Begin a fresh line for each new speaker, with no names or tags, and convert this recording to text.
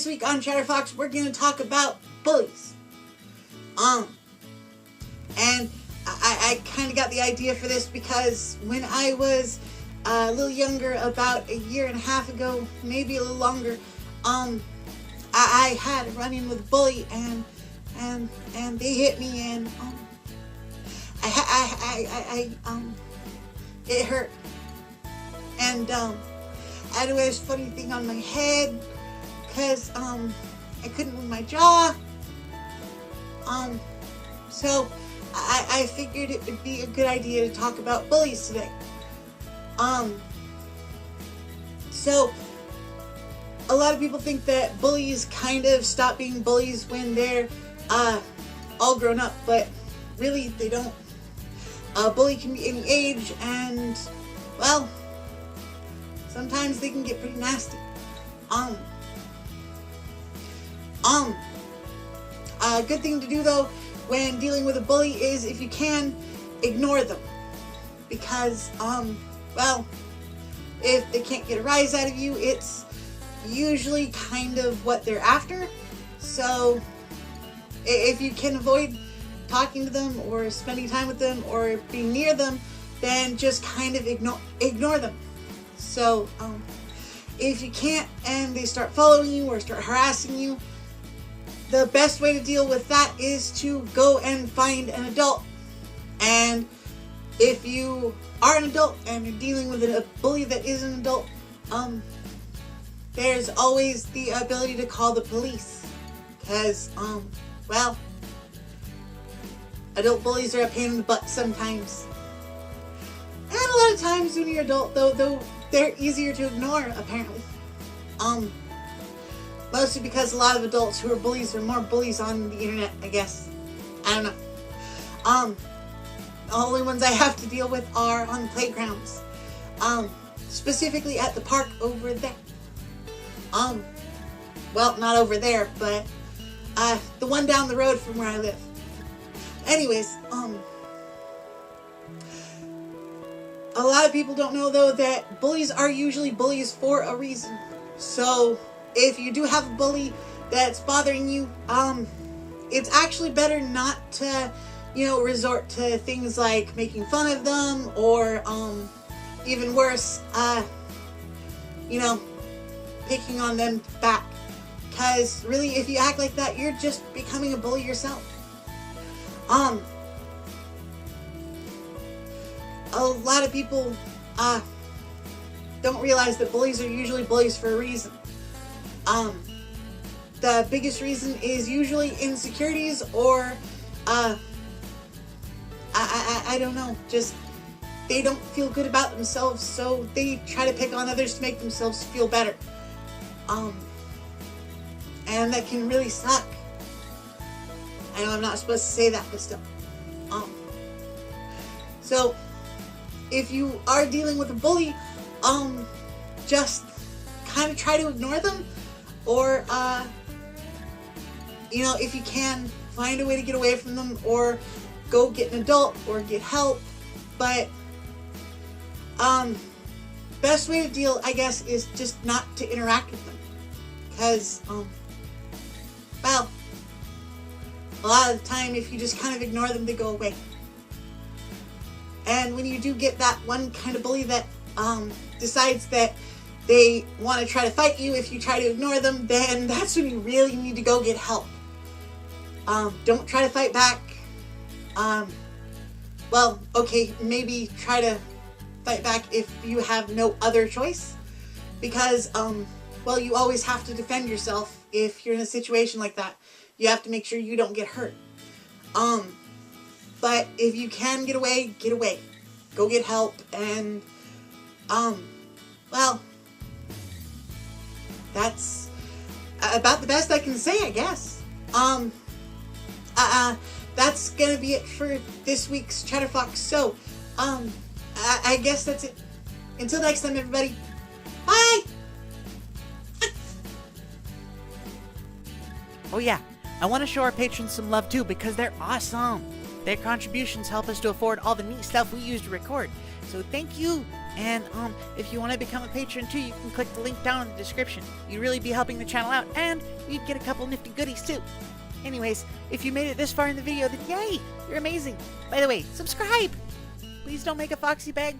this week on Chatterfox, we're going to talk about bullies. And I kind of got the idea for this because when I was a little younger, about a year and a half ago, maybe a little longer, I had a run-in with a bully, and they hit me, and it hurt, and I had to wear this funny thing on my head because I couldn't move my jaw. So I figured it would be a good idea to talk about bullies today. So a lot of people think that bullies kind of stop being bullies when they're all grown up, but really they don't. A bully can be any age, and well, sometimes they can get pretty nasty. A good thing to do though when dealing with a bully is, if you can, ignore them, because well, if they can't get a rise out of you, it's usually kind of what they're after. So if you can avoid talking to them or spending time with them or being near them, then just kind of ignore them. So if you can't and they start following you or start harassing you, the best way to deal with that is to go and find an adult. And if you are an adult and you're dealing with a bully that is an adult, there's always the ability to call the police, because well, adult bullies are a pain in the butt sometimes. And a lot of times when you're adult, though they're easier to ignore, apparently. Mostly because a lot of adults who are bullies are more bullies on the internet, I guess. I don't know. The only ones I have to deal with are on playgrounds. Specifically at the park over there. Well, not over there, but the one down the road from where I live. Anyways, a lot of people don't know though that bullies are usually bullies for a reason. So if you do have a bully that's bothering you, it's actually better not to, resort to things like making fun of them, or even worse, picking on them back. Because really, if you act like that, you're just becoming a bully yourself. A lot of people don't realize that bullies are usually bullies for a reason. The biggest reason is usually insecurities, or I don't know, just they don't feel good about themselves, so they try to pick on others to make themselves feel better. And that can really suck. I know I'm not supposed to say that, but still. So if you are dealing with a bully, just kind of try to ignore them, or if you can, find a way to get away from them, or go get an adult or get help. But best way to deal, I guess, is just not to interact with them, because well, a lot of the time if you just kind of ignore them, they go away. And when you do get that one kind of bully that decides that they want to try to fight you if you try to ignore them, then that's when you really need to go get help. Don't try to fight back. Well, okay, maybe try to fight back if you have no other choice, because well, you always have to defend yourself if you're in a situation like that. You have to make sure you don't get hurt. But if you can get away, get away. Go get help, and well, that's about the best I can say, I guess. That's gonna be it for this week's Chatterfox. So, I guess that's it. Until next time, everybody. Bye!
Oh yeah, I want to show our patrons some love too, because they're awesome. Their contributions help us to afford all the neat stuff we use to record. So thank you And if you want to become a patron too, you can click the link down in the description. You'd really be helping the channel out, and you'd get a couple nifty goodies too. Anyways, if you made it this far in the video, then yay! You're amazing! By the way, subscribe! Please don't make a foxy beg.